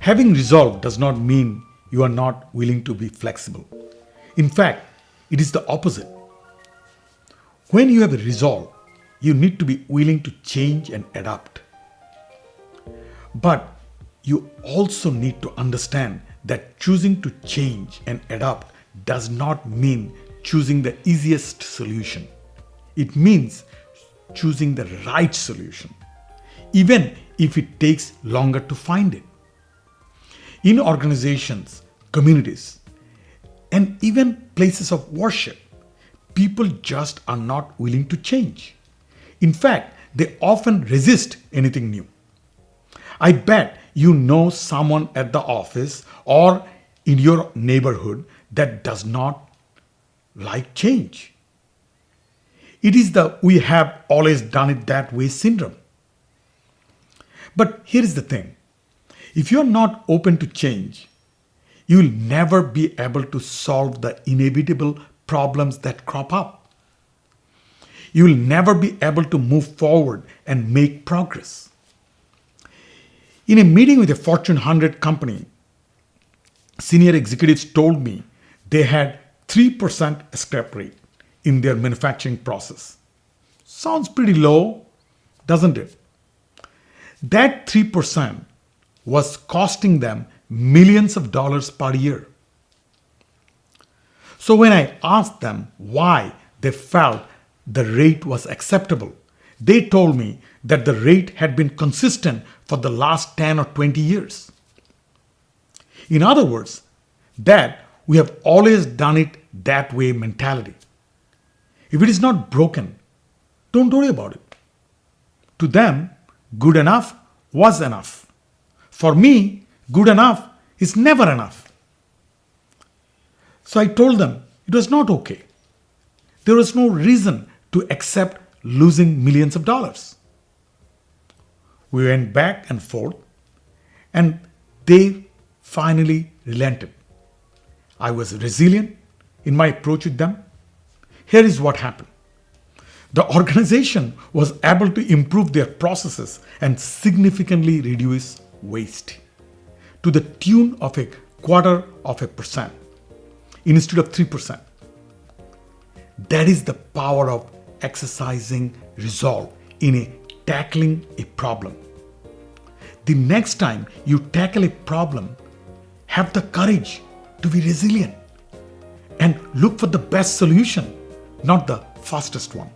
Having resolve does not mean you are not willing to be flexible. In fact, it is the opposite. When you have a resolve, you need to be willing to change and adapt. But you also need to understand that choosing to change and adapt does not mean choosing the easiest solution. It means choosing the right solution, even if it takes longer to find it. In organizations, communities, and even places of worship, people just are not willing to change. In fact, they often resist anything new. I bet you know someone at the office or in your neighborhood that does not like change. It is the "we have always done it that way" syndrome. But here is the thing. If you are not open to change, you will never be able to solve the inevitable problems that crop up. You will never be able to move forward and make progress. In a meeting with a Fortune 100 company, senior executives told me they had 3% scrap rate in their manufacturing process. Sounds pretty low, doesn't it? That 3% was costing them millions of dollars per year. So when I asked them why they felt the rate was acceptable, they told me that the rate had been consistent for the last 10 or 20 years. In other words, that we have always done it that way mentality. If it is not broken, don't worry about it. To them, good enough was enough. For me, good enough is never enough. So I told them it was not okay. There was no reason to accept losing millions of dollars. We went back and forth, and they finally relented. I was resilient in my approach with them. Here is what happened. The organization was able to improve their processes and significantly reduce waste to the tune of 0.25% instead of 3%. That is the power of exercising resolve in tackling a problem. The next time you tackle a problem, have the courage to be resilient and look for the best solution, not the fastest one.